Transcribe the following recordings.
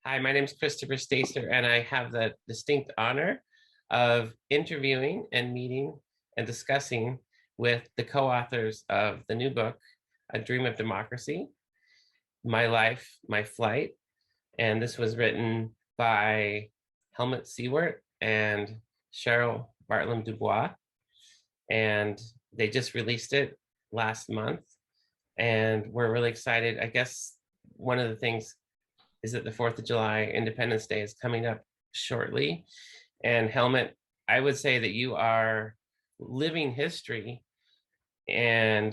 Hi, my name is Christopher Stacer, and I have the distinct honor of interviewing and meeting and discussing with the co-authors of the new book, A Dream of Democracy, My Life, My Flight. And this was written by Helmut Siewert and Cheryl Bartlam Dubois. And they just released it last month. And we're really excited. I guess one of the things is that the 4th of July, Independence Day, is coming up shortly. And Helmut, I would say that you are living history. And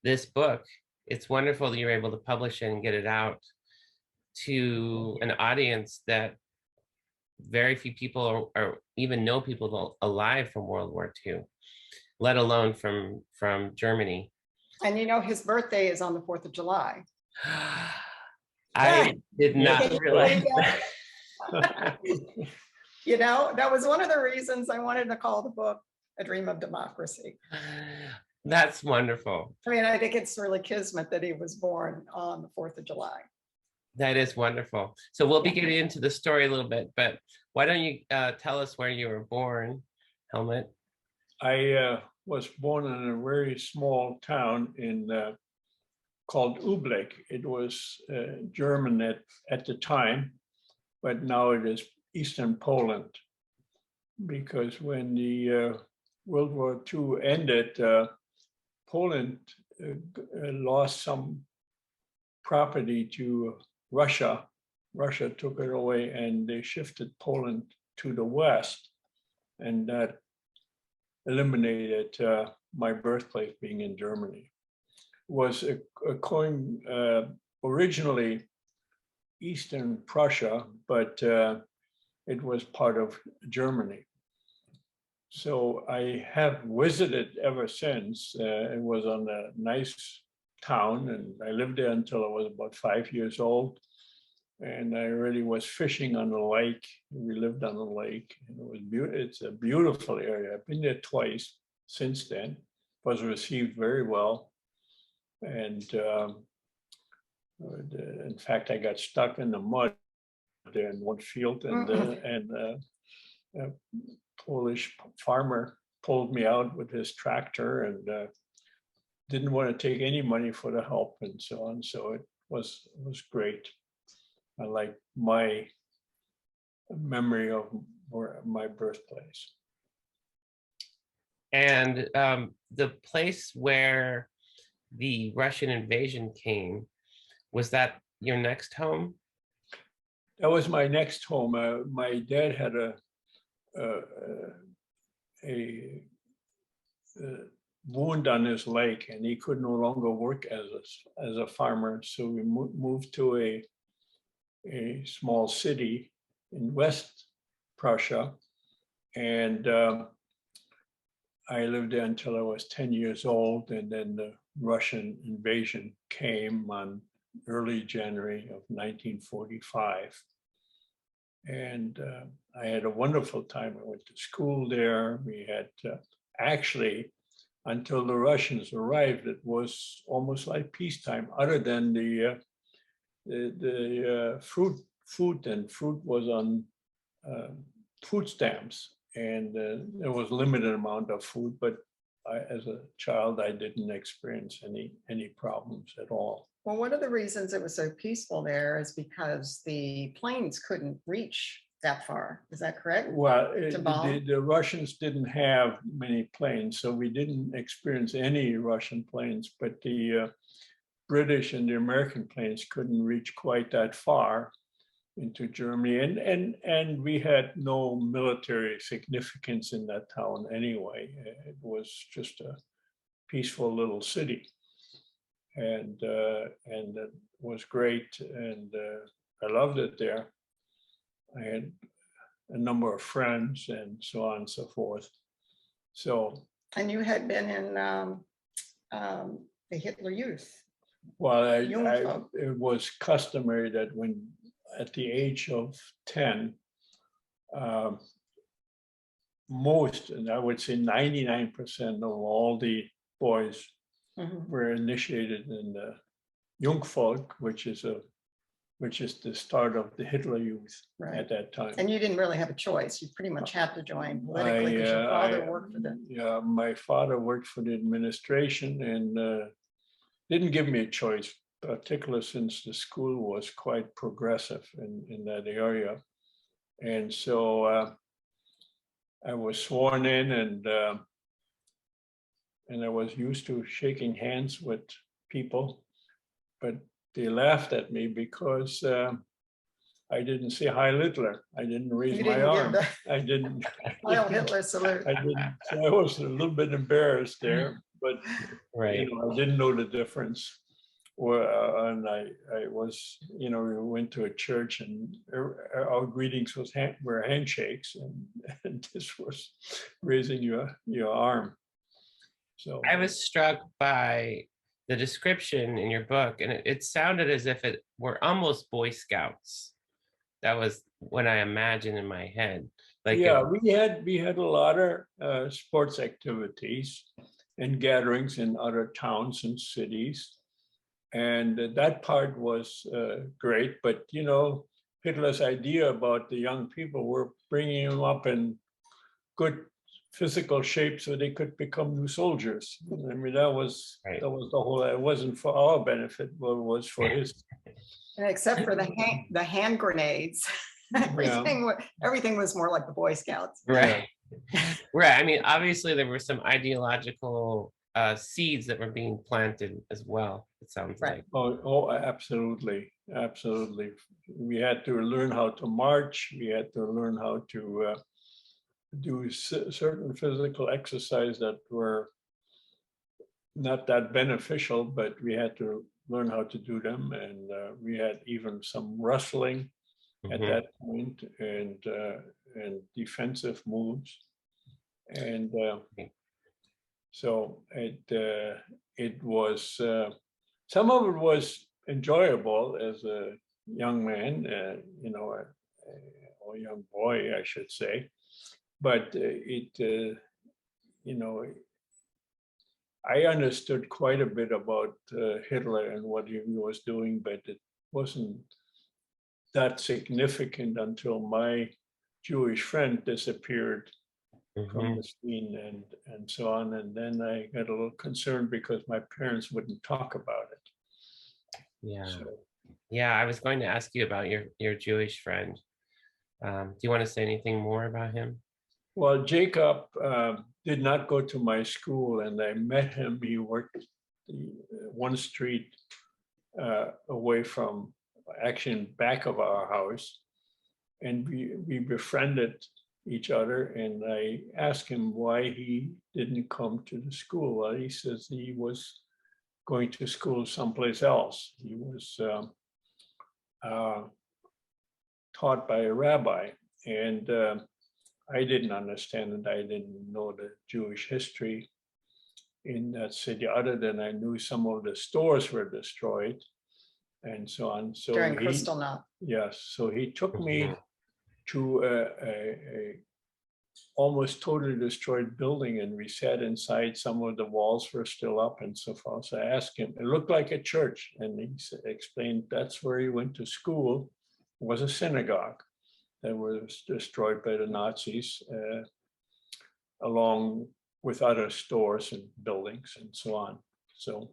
this book, it's wonderful that you're able to publish it and get it out to an audience that very few people or even know people alive from World War II, let alone from Germany. And you know, his birthday is on the 4th of July. I did not realize that. You know, that was one of the reasons I wanted to call the book A Dream of Democracy. That's wonderful. I mean, I think it's really kismet that he was born on the 4th of July. That is wonderful. So we'll be getting into the story a little bit, but why don't you tell us where you were born, Helmut? I was born in a very small town called Ublek. It was German at the time, but now it is Eastern Poland. Because when the World War II ended, Poland lost some property to Russia. Russia took it away and they shifted Poland to the west. And that eliminated my birthplace being in Germany. Was originally Eastern Prussia, but it was part of Germany. So I have visited ever since. It was on a nice town, and I lived there until I was about 5 years old. And I really was fishing on the lake. We lived on the lake, and it was it's a beautiful area. I've been there twice since then. Was received very well. And in fact, I got stuck in the mud there in one field, and a Polish farmer pulled me out with his tractor and didn't want to take any money for the help and so on. So it was great. I like my memory of my birthplace. And the place where the Russian invasion came, was that your next home? That was my next home. My dad had a wound on his leg, and he could no longer work as a farmer. So we moved to a small city in West Prussia, and I lived there until I was 10 years old, and then the Russian invasion came on early January of 1945. And I had a wonderful time. I went to school there. We had actually, until the Russians arrived, it was almost like peacetime, other than the fruit was on food stamps, and there was limited amount of food, but as a child, I didn't experience any problems at all. Well, one of the reasons it was so peaceful there is because the planes couldn't reach that far. Is that correct? Well, the Russians didn't have many planes, so we didn't experience any Russian planes, but the British and the American planes couldn't reach quite that far into Germany, and we had no military significance in that town anyway. It was just a peaceful little city, and it was great, and I loved it there. I had a number of friends and so on and so forth. So. And you had been in the Hitler Youth. Well, it was customary that when at the age of 10, most, and I would say 99% of all the boys were initiated in the Jungvolk, which is a which is the start of the Hitler Youth Right. at that time. And you didn't really have a choice. You pretty much had to join politically because your father worked for them. Yeah, my father worked for the administration and didn't give me a choice, particularly since the school was quite progressive in that area. And so I was sworn in and I was used to shaking hands with people, but they laughed at me because I didn't say Heil Hitler. I didn't raise my arm. I didn't. Heil Hitler salute. I didn't. So I was a little bit embarrassed there, but Right. I didn't know the difference. And I was, we went to a church and our greetings were handshakes, and this was raising your arm. So I was struck by the description in your book, and it sounded as if it were almost Boy Scouts. That was what I imagined in my head. Like, yeah, we had a lot of sports activities and gatherings in other towns and cities. And that part was great, but Hitler's idea about the young people were bringing them up in good physical shape so they could become new soldiers. I mean, that was the whole. It wasn't for our benefit, but it was for his. And except for the hand grenades, everything was more like the Boy Scouts. Right. Right. I mean, obviously there were some ideological seeds that were being planted as well, it sounds like. Oh, absolutely. Absolutely. We had to learn how to march. We had to learn how to do certain physical exercise that were not that beneficial, but we had to learn how to do them. And we had even some wrestling at that point, and defensive moves. And so it was, some of it was enjoyable as a young man, or young boy, I should say. But I understood quite a bit about Hitler and what he was doing, but it wasn't that significant until my Jewish friend disappeared from the scene and so on. And then I got a little concerned because my parents wouldn't talk about it. Yeah. So. Yeah, I was going to ask you about your Jewish friend. Do you want to say anything more about him? Well, Jacob did not go to my school, and I met him. He worked one street away from, actually back of our house, and we befriended each other. And I asked him why he didn't come to the school. Well, he says he was going to school someplace else. He was taught by a rabbi, and I didn't understand it. I didn't know the Jewish history in that city, other than I knew some of the stores were destroyed and so on. So during Kristallnacht. Yes, so he took me to a almost totally destroyed building, and we sat inside. Some of the walls were still up and so forth. So I asked him, it looked like a church, and he explained that's where he went to school. It was a synagogue that was destroyed by the Nazis, along with other stores and buildings and so on. So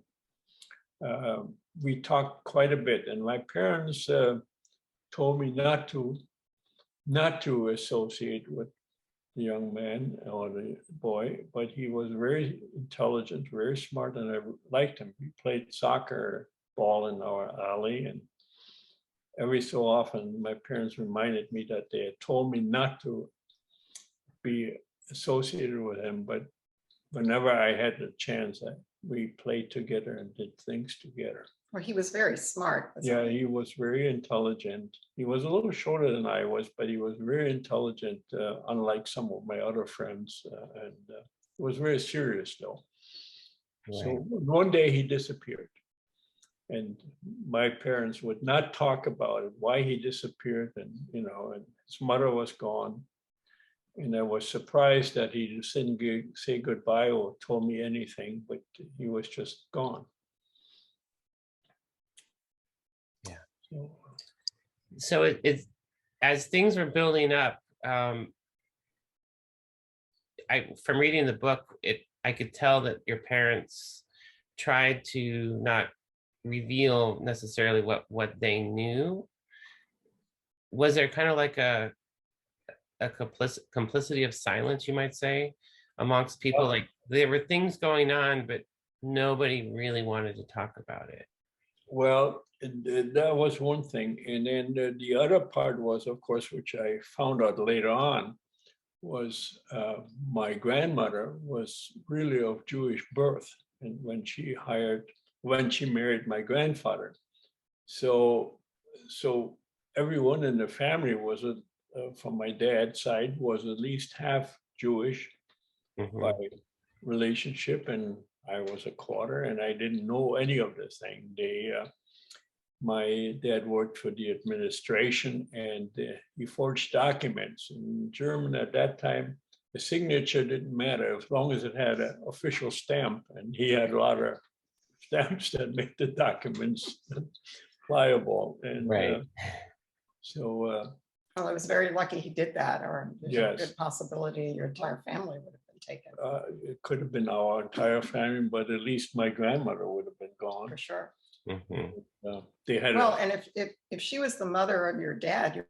we talked quite a bit, and my parents told me not to associate with the young man or the boy, but he was very intelligent, very smart, and I liked him. He played soccer ball in our alley, and every so often my parents reminded me that they had told me not to be associated with him, but whenever I had the chance, we played together and did things together. Well, he was very smart. Yeah, he was very intelligent. He was a little shorter than I was, but he was very intelligent, unlike some of my other friends, and was very serious though. Right. So one day he disappeared, and my parents would not talk about it, why he disappeared, and and his mother was gone. And I was surprised that he didn't say goodbye or told me anything, but he was just gone. Yeah. So, So it's as things were building up, from reading the book, I could tell that your parents tried to not reveal necessarily what they knew. Was there kind of like a complicity of silence, you might say, amongst people? Like there were things going on, but nobody really wanted to talk about it. Well, that was one thing. And then the other part was, of course, which I found out later on, was my grandmother was really of Jewish birth. And when she married my grandfather. So everyone in the family was, from my dad's side, was at least half Jewish by relationship. And I was a quarter, and I didn't know any of this thing. My dad worked for the administration, and he forged documents. In German at that time, the signature didn't matter as long as it had an official stamp, and he had a lot of stamps that made the documents pliable. And right. Well, I was very lucky he did that, or there's a Yes. good possibility your entire family would have been taken, it could have been our entire family, but at least my grandmother would have been gone. for sure. They had Well, and if she was the mother of your dad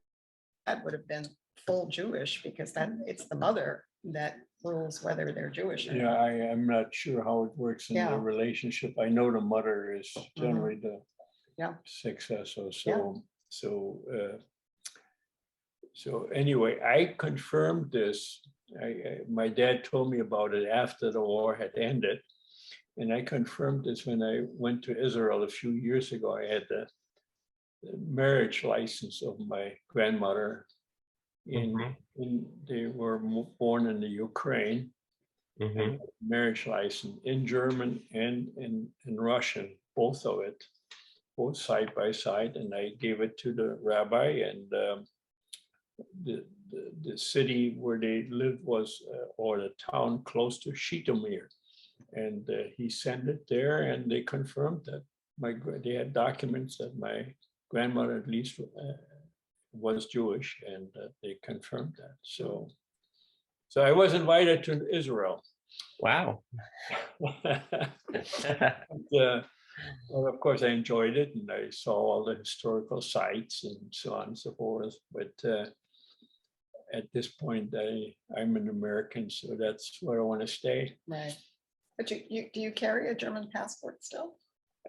would have been full Jewish, because it's the mother that rules whether they're Jewish or yeah, not. I am not sure how it works in Yeah. the relationship. I know the mother is generally the Yeah. successor. Yeah. So anyway, I confirmed this. My dad told me about it after the war had ended. And I confirmed this when I went to Israel a few years ago. I had the marriage license of my grandmother. They were born in the Ukraine. And marriage license in German and in Russian, both of it, both side by side. And I gave it to the rabbi, and the city where they lived was, or the town close to Shitomir. And he sent it there, and they confirmed that they had documents that my grandmother at least was Jewish, and they confirmed that. So I was invited to Israel. Wow. Well, of course, I enjoyed it, and I saw all the historical sites and so on and so forth. But at this point, I'm an American, so that's where I want to stay. Right. But do you carry a German passport still?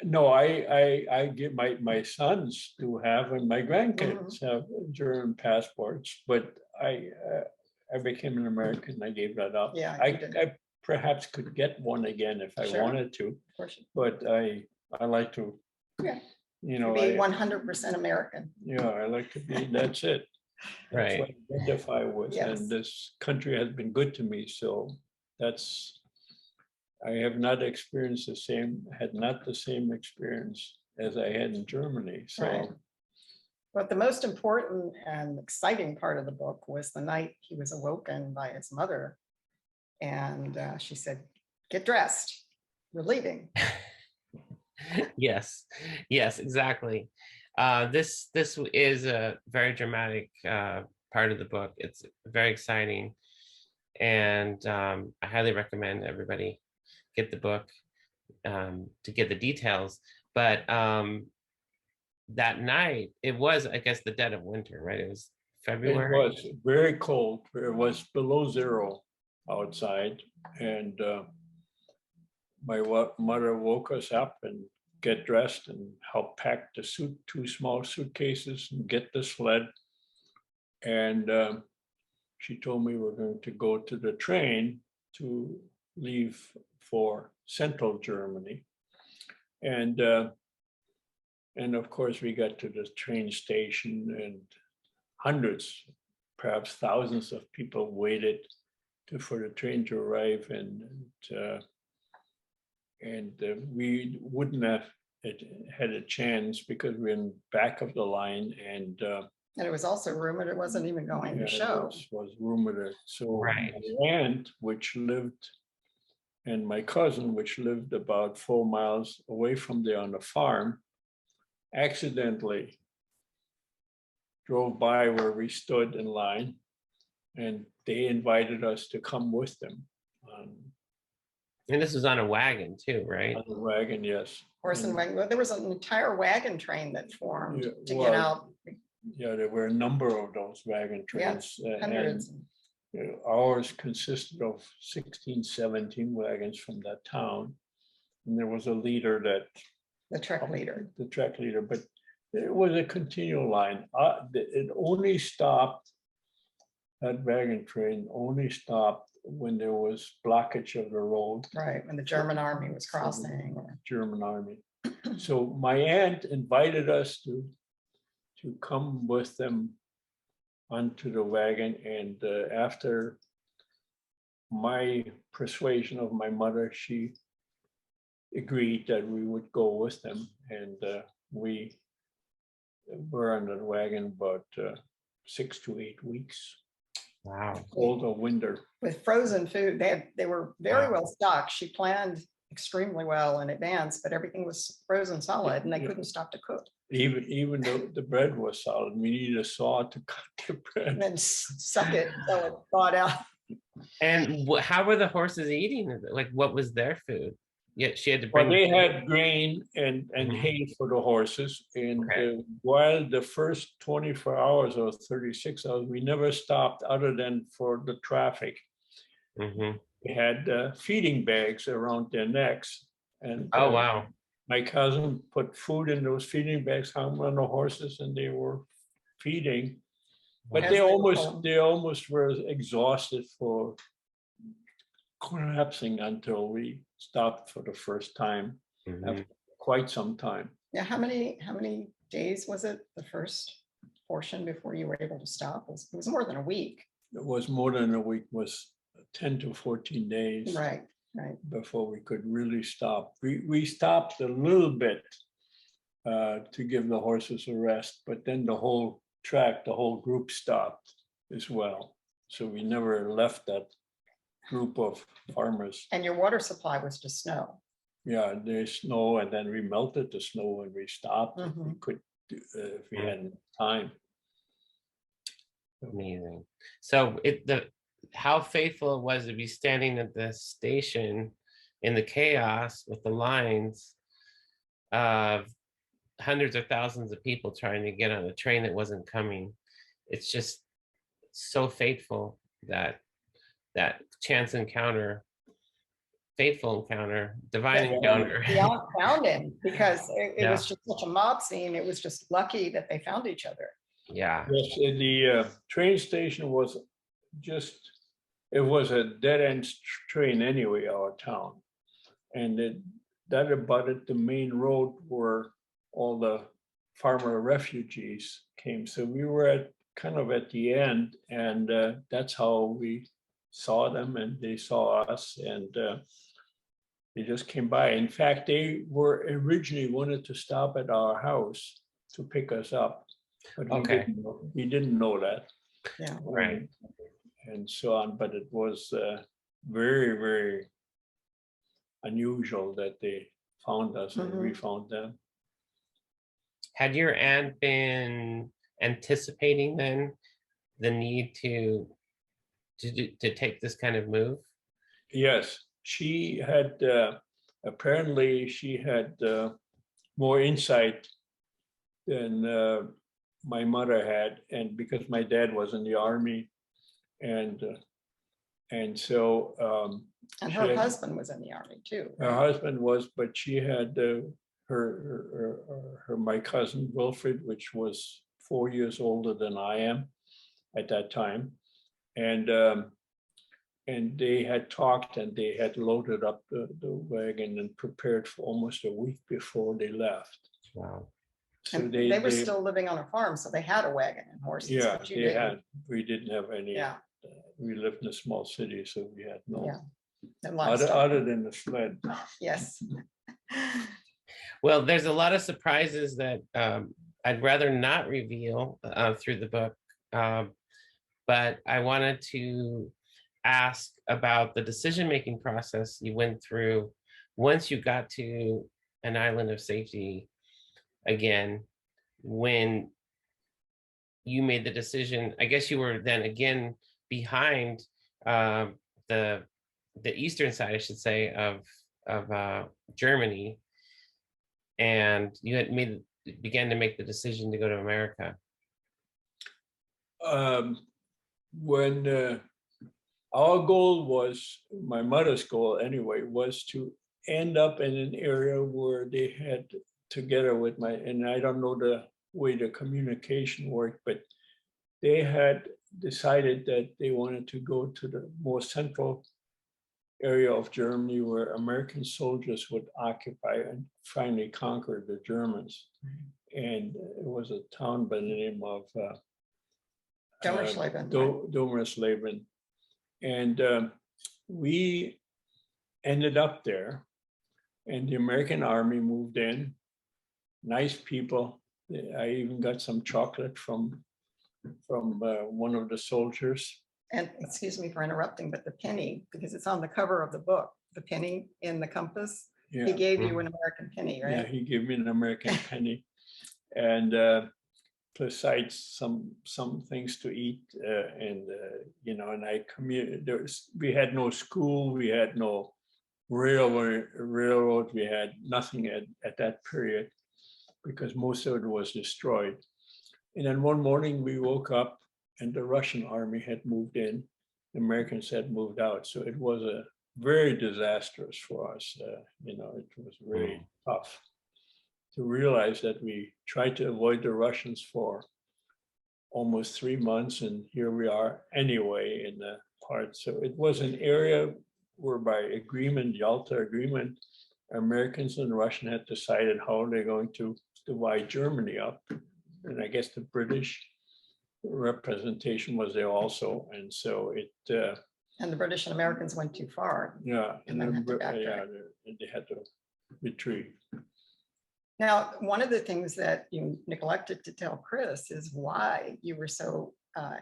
No, I give my sons do have, and my grandkids have German passports, but I became an American. I gave that up. Yeah, I perhaps could get one again if I wanted to, of course. but I like to, Yeah. you know, Be 100% American. Yeah, I like to be. That's it. That's Right. what I identify with, Yes. and this country has been good to me. So I have not experienced had not the same experience as I had in Germany. So. Right. But the most important and exciting part of the book was the night he was awoken by his mother. And she said, "Get dressed, we're leaving." Yes, exactly. This is a very dramatic part of the book. It's very exciting. And I highly recommend everybody get the book to get the details. But that night, it was, I guess, the dead of winter, right? It was February. It was very cold. It was below zero outside, and my mother woke us up and get dressed and help pack the two small suitcases and get the sled. And she told me we're going to go to the train to leave for central Germany. And of course, we got to the train station, and hundreds, perhaps thousands of people waited for the train to arrive, and we wouldn't have had a chance because we're in back of the line, and it was also rumored it wasn't even going to show. It was rumored. So Right. my aunt, which lived, and my cousin, which lived about 4 miles away from there on the farm, accidentally drove by where we stood in line, and they invited us to come with them on, And this was on a wagon too, right? on the wagon, yes. Horse and wagon. Well, there was an entire wagon train that formed Yeah, to well, get out. Yeah, there were a number of those wagon Yeah, trains. And hundreds. ours consisted of 16, 17 wagons from that town. And there was a leader that, The truck leader. the track leader, but it was a continual line. It only stopped, that wagon train only stopped when there was blockage of the road. Right, when the German army was crossing. Or, German army. So my aunt invited us to come with them onto the wagon, and after my persuasion of my mother, she agreed that we would go with them, and we were on the wagon about 6 to 8 weeks. Wow. Cold or winter. with frozen food. They were very well stocked. She planned extremely well in advance, but everything was frozen solid and they couldn't stop to cook. Even though the bread was solid, we needed a saw to cut the bread. And then suck it until it thawed out. And how were the horses eating? Like, what was their food? Yeah, she had to Well, bring. they had grain and Mhm. hay for the horses, and Okay. while the first 24 hours or 36 hours, we never stopped other than for the traffic. Mhm. We had feeding bags around their necks, and Oh, wow. my cousin put food in those feeding bags, hung on the horses, and they were feeding. But As they they were almost were exhausted for collapsing until we stopped for the first time Mhm. after quite some time. Yeah, how many days was it, the first portion before you were able to stop? It was more than a week. It was more than a week, was 10 to 14 days Right. before we could really stop. We stopped a little bit to give the horses a rest, but then the whole group stopped as well. So we never left that group of farmers. And your water supply was just snow. Yeah, there's snow, and then we melted the snow and we stopped if we Mhm. could, if we had time. Amazing. So how faithful it was to be standing at the station in the chaos with the lines of hundreds of thousands of people trying to get on a train that wasn't coming. It's just so faithful that chance encounter, faithful encounter, divine encounter. We all found him because it Yeah. was just such a mob scene. It was just lucky that they found each other. Yeah. Yes, the train station was it was a dead-end train anyway, our town. And that abutted the main road where all the farmer refugees came. So we were kind of at the end, and that's how we saw them, and they saw us, and they just came by. In fact, they were originally wanted to stop at our house to pick us up, but we didn't know that. Yeah. Right. And so on, but it was very, very unusual that they found us and we found them. Had your aunt been anticipating then the need to take this kind of move? Yes, she had, apparently she had more insight than my mother had, and because my dad was in the army, and so And her husband was in the army too. her husband was, but she had my cousin Wilfred, which was 4 years older than I am at that time, and they had talked, and they had loaded up the wagon and prepared for almost a week before they left. Wow. So And they were still living on a farm, so they had a wagon and horses. Yeah, but you they didn't. had. We didn't have any. Yeah. We lived in a small city, so we had no. Yeah. And livestock. Other than the sled. Yes. Well, there's a lot of surprises that I'd rather not reveal through the book, but I wanted to ask about the decision-making process you went through once you got to an island of safety again, when you made the decision. I guess you were then again behind the eastern side, I should say, of Germany, and you had began to make the decision to go to America. When our goal was, my mother's goal anyway, was to end up in an area where they had, together with and I don't know the way the communication worked, but they had decided that they wanted to go to the more central area of Germany where American soldiers would occupy and finally conquer the Germans. And it was a town by the name of Domersleben. And we ended up there, and the American army moved in. Nice people. I even got some chocolate from one of the soldiers. And excuse me for interrupting, but the penny, because it's on the cover of the book, the penny in the compass, Yeah. he gave you an American penny, right? Yeah, he gave me an American penny, and besides some things to eat, and and I we had no school, we had no railroad, we had nothing at that period because most of it was destroyed. And then one morning we woke up and the Russian army had moved in, the Americans had moved out. So it was a very disastrous for us. It was very tough to realize that we tried to avoid the Russians for almost 3 months, and here we are anyway in the part. So it was an area where by agreement, Yalta Agreement, Americans and Russian had decided how they're going to divide Germany up. And I guess the British representation was there also. And so it... and the British and Americans went too far. Yeah, and then had to they had to retreat. Now, one of the things that you neglected to tell Chris is why you were so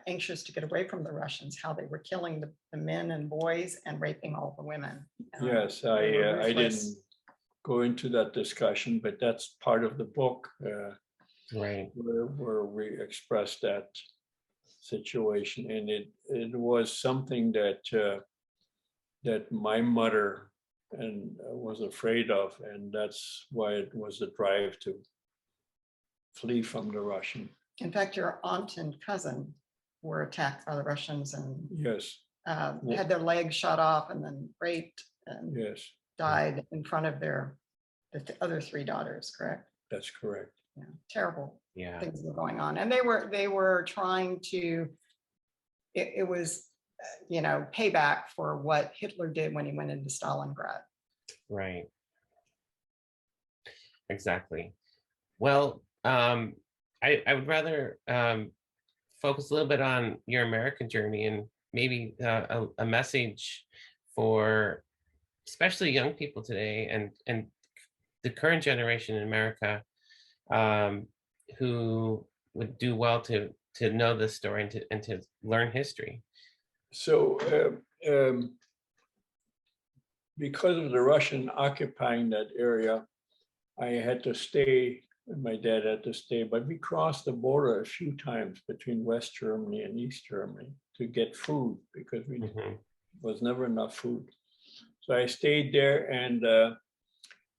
anxious to get away from the Russians, how they were killing the men and boys and raping all the women. Yes, I didn't go into that discussion, but that's part of the book, right, where we expressed that situation, and it was something that my mother was afraid of, and that's why it was the drive to flee from the Russian. In fact, your aunt and cousin were attacked by the Russians and yes, had their legs shot off and then raped and yes, died in front of the other 3 daughters, correct? that's correct. Yeah, terrible yeah, things were going on. And they were trying to, it was, payback for what Hitler did when he went into Stalingrad. right, exactly. Well, I would rather focus a little bit on your American journey and maybe a message for especially young people today and the current generation in America, who would do well to know this story and to learn history. So because of the Russian occupying that area, I had to stay, my dad had to stay, but we crossed the border a few times between West Germany and East Germany to get food because we was never enough food. So I stayed there and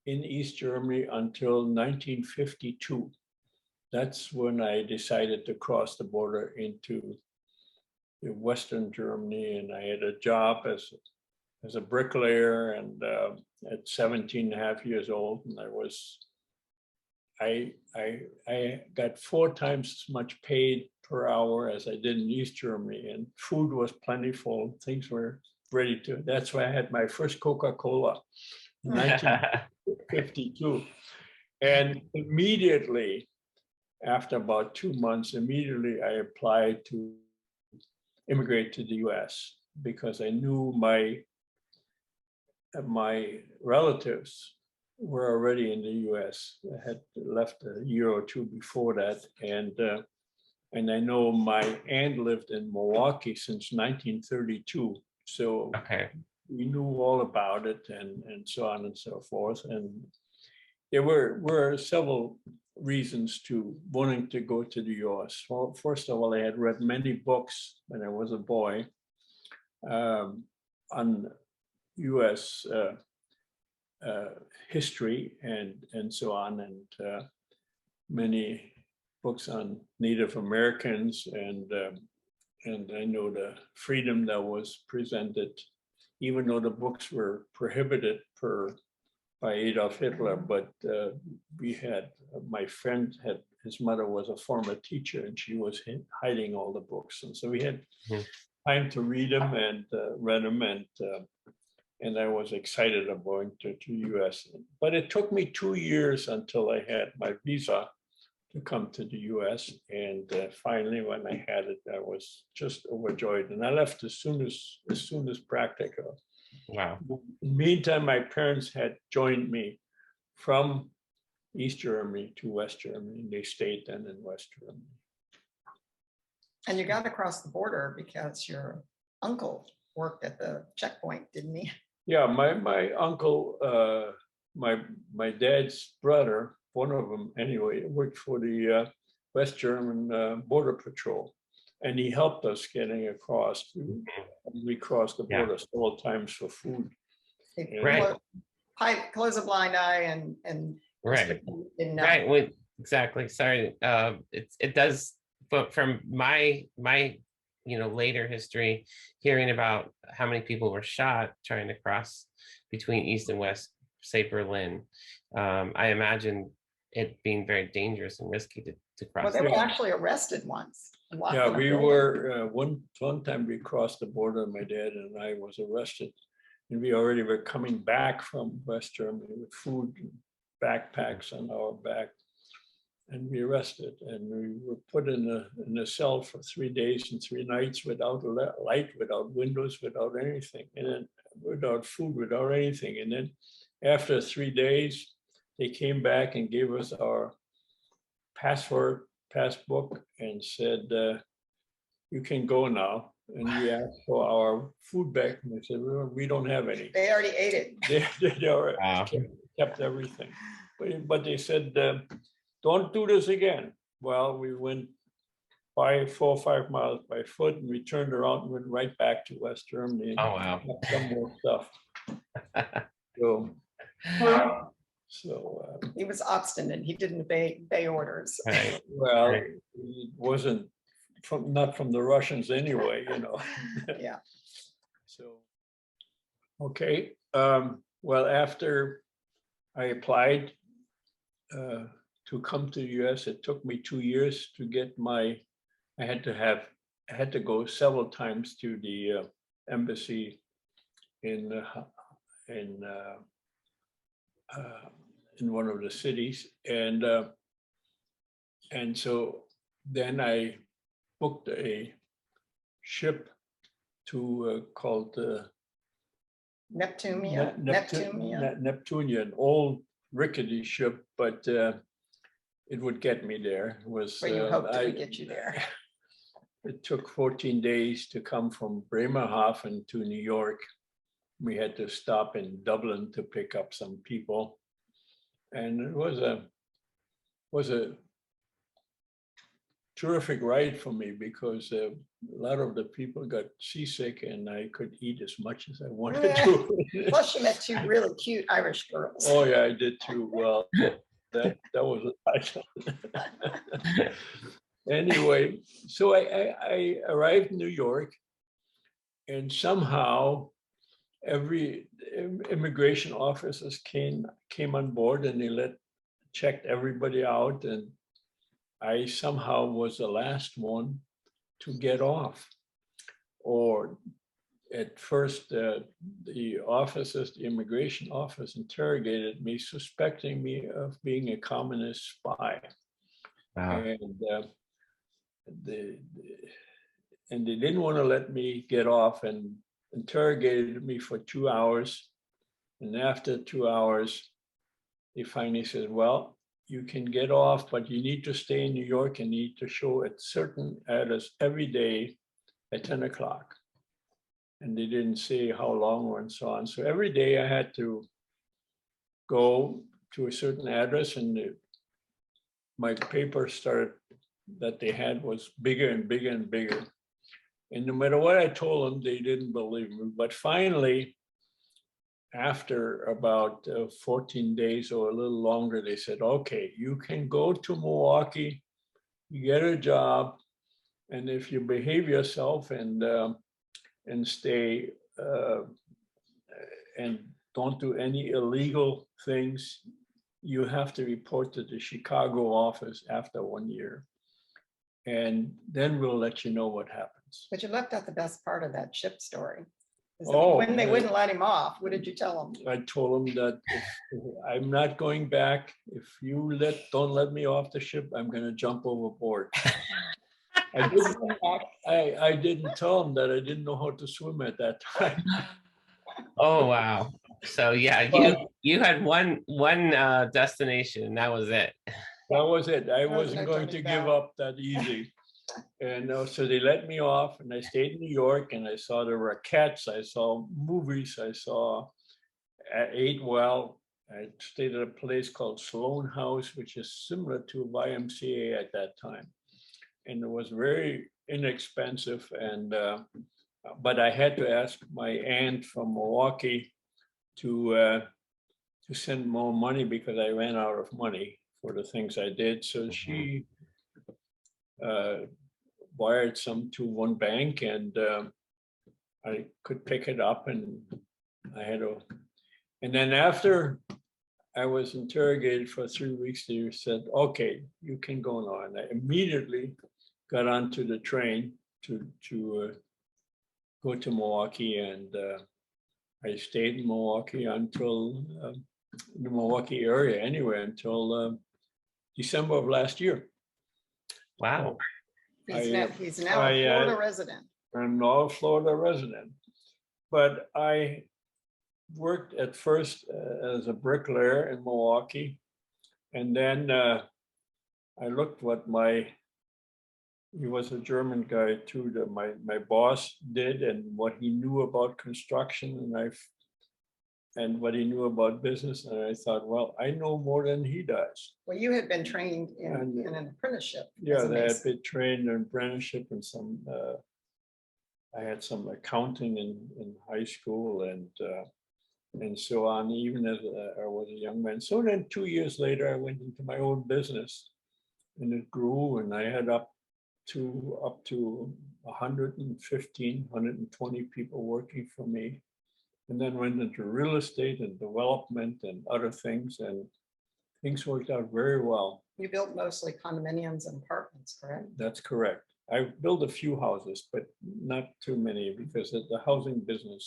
in East Germany until 1952. That's when I decided to cross the border into Western Germany, and I had a job as a bricklayer, and at 17 and a half years old, and I got 4 times as much paid per hour as I did in East Germany, and food was plentiful. Things were ready to. That's why I had my first Coca-Cola in 1952, and immediately after about 2 months, immediately I applied to immigrate to the U.S. because I knew my relatives were already in the U.S. I had left a year or 2 before that, and I know my aunt lived in Milwaukee since 1932. So we knew all about it and so on and so forth. And there were several reasons to wanting to go to the US. Well, first of all, I had read many books when I was a boy on US history and so on, and many books on Native Americans, and I know the freedom that was presented, even though the books were prohibited by Adolf Hitler. But we had, my friend had, his mother was a former teacher, and she was hiding all the books, and so we had time to read them and read them, and I was excited about going to US. But it took me 2 years until I had my visa to come to the US. And finally, when I had it, I was just overjoyed. And I left as soon as practical. Wow. In the meantime, my parents had joined me from East Germany to West Germany. They stayed then in West Germany. And you got across the border because your uncle worked at the checkpoint, didn't he? Yeah, my uncle, my dad's brother, one of them anyway, worked for the West German Border Patrol, and he helped us getting across. We crossed the border several times for food. Right. Close a blind eye and Right. Right. Well, exactly. Sorry. It does, but from my later history, hearing about how many people were shot trying to cross between East and West, say Berlin, I imagine it being very dangerous and risky to cross. Well, they were actually arrested once. Yeah, we were, one time we crossed the border, my dad and I was arrested, and we already were coming back from West Germany with food and backpacks on our back, and we arrested, and we were put in a cell for 3 days and 3 nights without a light, without windows, without anything, and then without food, without anything. And then after 3 days, they came back and gave us our passbook and said, you can go now. And we asked for our food back, and they said, well, we don't have any. They already ate it. They already kept everything. But they said, don't do this again. Well, we went 4 or 5 miles by foot, and we turned around and went right back to West Germany. Oh, wow. Some more stuff. So he was obstinate. He didn't obey orders. Right. Well, it wasn't not from the Russians anyway, Yeah. So, okay. Well, after I applied to come to the US, it took me 2 years to get I had to go several times to the embassy in one of the cities, and so then I booked a ship to called Neptunia, an old rickety ship, but it would get me there. It was where you hoped it would get you there. It took 14 days to come from Bremerhaven to New York. We had to stop in Dublin to pick up some people, and it was a terrific ride for me because a lot of the people got seasick, and I could eat as much as I wanted to. Plus, you met 2 really cute Irish girls. Oh yeah, I did too. Well, that was a title. Anyway, so I arrived in New York, and somehow every immigration officers came on board, and they checked everybody out, and I somehow was the last one to get off. Or at first, the immigration office interrogated me, suspecting me of being a communist spy. And they didn't want to let me get off, and interrogated me for 2 hours. And after 2 hours, they finally said, well, you can get off, but you need to stay in New York and need to show at certain address every day at 10 o'clock. And they didn't say how long and so on. So every day I had to go to a certain address, and my paper started that they had was bigger and bigger and bigger. And no matter what I told them, they didn't believe me. But finally, after about 14 days or a little longer, they said, okay, you can go to Milwaukee, you get a job, and if you behave yourself and stay and don't do any illegal things, you have to report to the Chicago office after 1 year. And then we'll let you know what happens. But you left out the best part of that ship story. Is Oh, when they wouldn't let him off, what did you tell them? I told them that if I'm not going back. If you don't let me off the ship, I'm going to jump overboard. I didn't tell them that I didn't know how to swim at that time. Oh, wow. So yeah, you had one destination, and that was it. That was it. I There was wasn't no going to turning give back. up that easy. And so they let me off, and I stayed in New York, and I saw the Rockettes, I saw movies, I ate well. I stayed at a place called Sloan House, which is similar to YMCA at that time. And it was very inexpensive. And but I had to ask my aunt from Milwaukee to send more money because I ran out of money for the things I did. So she wired some to one bank, and I could pick it up, and I had to. And then after I was interrogated for 3 weeks, they said, okay, you can go now. And I immediately got onto the train to go to Milwaukee, and I stayed in Milwaukee until the Milwaukee area anyway, until December of last year. Wow. He's now a Florida resident. I'm now a Florida resident. But I worked at first as a bricklayer in Milwaukee. And then I looked what he was a German guy too, that my boss did, and what he knew about construction, and what he knew about business. And I thought, well, I know more than he does. Well, you had been trained in an apprenticeship. Yeah, they had been trained in apprenticeship and some, I had some accounting in high school and so on, even as I was a young man. So then 2 years later, I went into my own business, and it grew, and I had up to 115, 120 people working for me. And then went into real estate and development and other things, and things worked out very well. You built mostly condominiums and apartments, correct? That's correct. I built a few houses, but not too many, because the housing business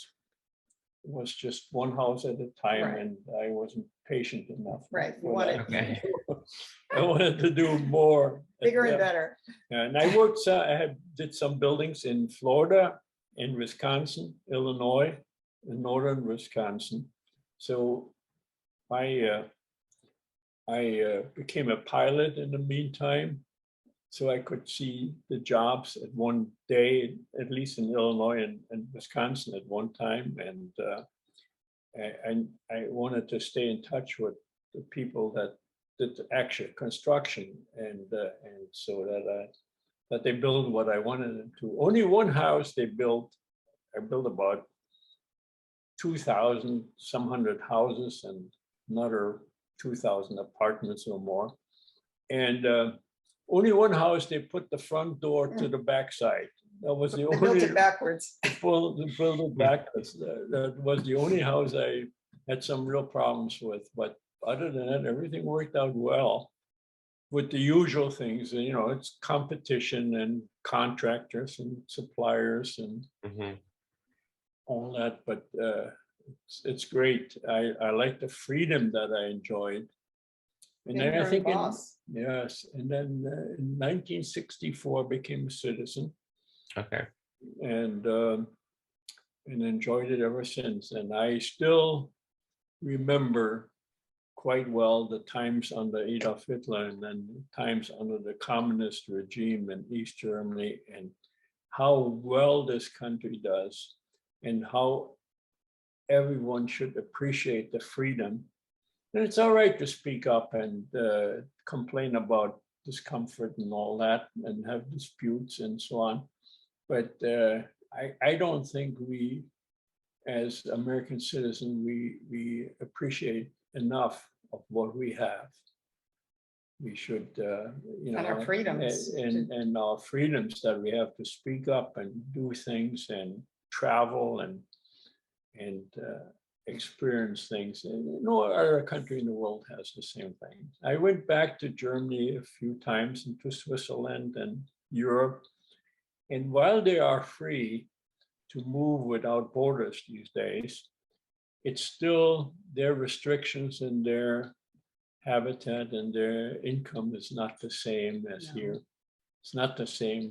was just one house at a time, Right. and I wasn't patient enough. Right. You for that. wanted Okay. I wanted to do more. bigger and better. And I worked. Did some buildings in Florida, in Wisconsin, Illinois, in northern Wisconsin. So I became a pilot in the meantime, so I could see the jobs at one day, at least in Illinois and Wisconsin at one time. And I wanted to stay in touch with the people that did the actual construction, and so that they build what I wanted them to. Only one house they built. I built about 2,000 some hundred houses and another 2,000 apartments or more. And only one house they put the front door to the backside. That was the They only. built it backwards. Build it backwards. That was the only house I had some real problems with. But other than that, everything worked out well. With the usual things, you know, it's competition and contractors and suppliers and all that, but it's great. I like the freedom that I enjoyed. And then I think yes, and then in 1964 I became a citizen. Okay. And enjoyed it ever since. And I still remember quite well the times under Adolf Hitler and then times under the communist regime in East Germany, and how well this country does, and how everyone should appreciate the freedom. And it's all right to speak up and complain about discomfort and all that, and have disputes and so on. But I don't think we, as American citizens, we appreciate enough of what we have. We should, you know, And our freedoms. and our freedoms that we have to speak up and do things and travel and experience things. And no other country in the world has the same thing. I went back to Germany a few times, and to Switzerland and Europe. And while they are free to move without borders these days, it's still their restrictions and their habitat and their income is not the same as here. It's not the same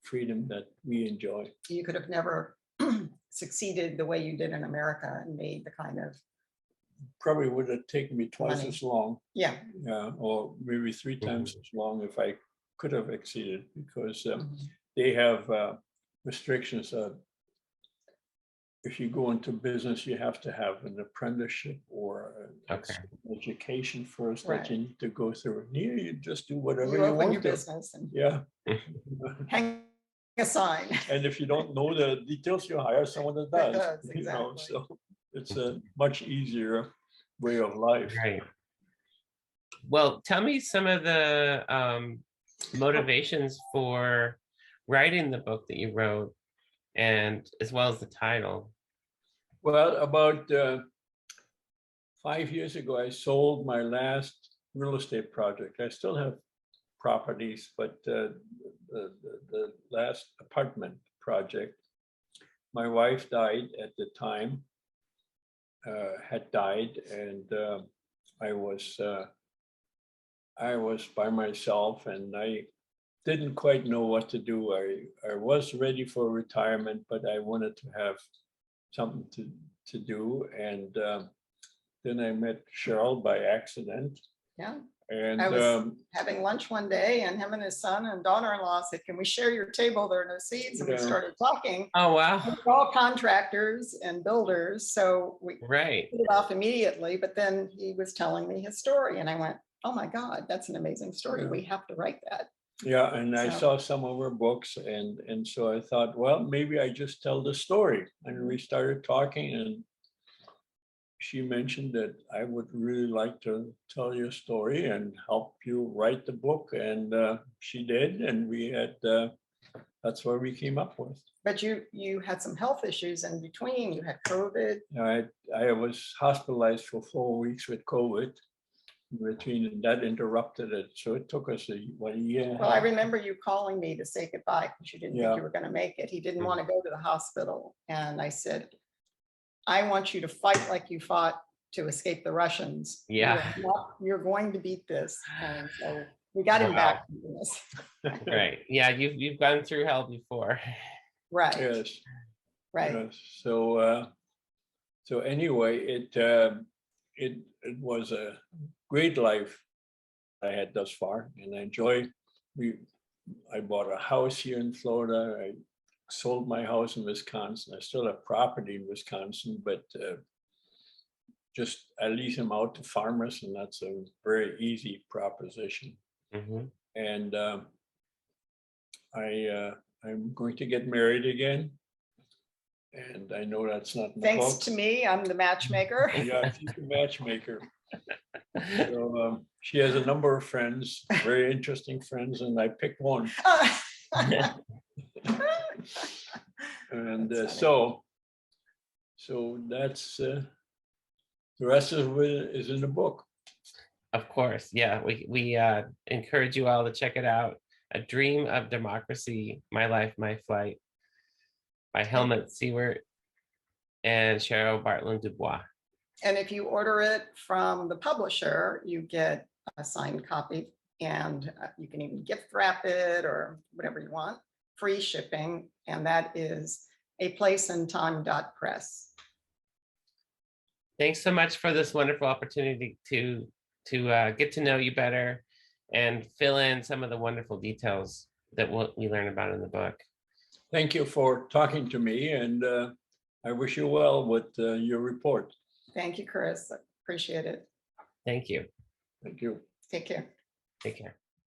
freedom that we enjoy. You could have never succeeded the way you did in America and made the kind of, Probably would have taken me twice Money. as long, yeah. or maybe 3 times as long if I could have exceeded, because Mhm. they have restrictions. If you go into business, you have to have an apprenticeship or Okay. education first Right. that you need to go through. Here, you just do whatever You you open want your to. business and Yeah. hang a sign. And if you don't know the details, you hire someone that does. does, You know, exactly. so it's a much easier way of life. Right. Well, tell me some of the motivations for writing the book that you wrote, and as well as the title. Well, about 5 years ago, I sold my last real estate project. I still have properties, but the last apartment project, my wife died at the time, had died, and I was by myself, and I didn't quite know what to do. I was ready for retirement, but I wanted to have something to do. And then I met Cheryl by accident. Yeah. And I was having lunch one day, and him and his son and daughter-in-law said, "Can we share your table? There are no seats." And we Yeah. started talking. Oh, wow. We're all contractors and builders, so we Right. hit it off immediately. But then he was telling me his story, and I went, "Oh my God, that's an amazing story. Yeah. We have to write that." yeah, and I So- saw some of her books, and so I thought, well, maybe I just tell the story. And we started talking, and she mentioned that I would really like to tell your story and help you write the book, and she did, and we had that's what we came up with. But you had some health issues in between. You had COVID. I was hospitalized for 4 weeks with COVID in between, and that interrupted it. So it took us a year and a Well, I half. remember you calling me to say goodbye because you didn't Yeah. think you were going to make it. He didn't want to go to the hospital. And I said, "I want you to fight like you fought to escape the Russians. Yeah. You're going to beat this." And so we got him Wow. back. from this. Right. Yeah, you've gone through hell before. Right, Yes. right. Yes. So anyway, it was a great life I had thus far, and I enjoy. I bought a house here in Florida. I sold my house in Wisconsin. I still have property in Wisconsin, but just I lease them out to farmers, and that's a very easy proposition. Mhm. And I'm going to get married again. And I know that's not in the Thanks book. to me, I'm the matchmaker. Yeah, she's a matchmaker. So she has a number of friends, very interesting friends, and I picked one. And That's so that's the rest of it is in the book. Of course. Yeah, we encourage you all to check it out. A Dream of Democracy, My Life, My Flight, by Helmut Siewert and Cheryl Bartlam Dubois. And if you order it from the publisher, you get a signed copy, and you can even gift wrap it or whatever you want, free shipping. And that is aplaceandtime.press. Thanks so much for this wonderful opportunity to get to know you better and fill in some of the wonderful details that we learn about in the book. Thank you for talking to me, and I wish you well with your report. Thank you, Chris. Appreciate it. Thank you. Thank you. Take care. Take care.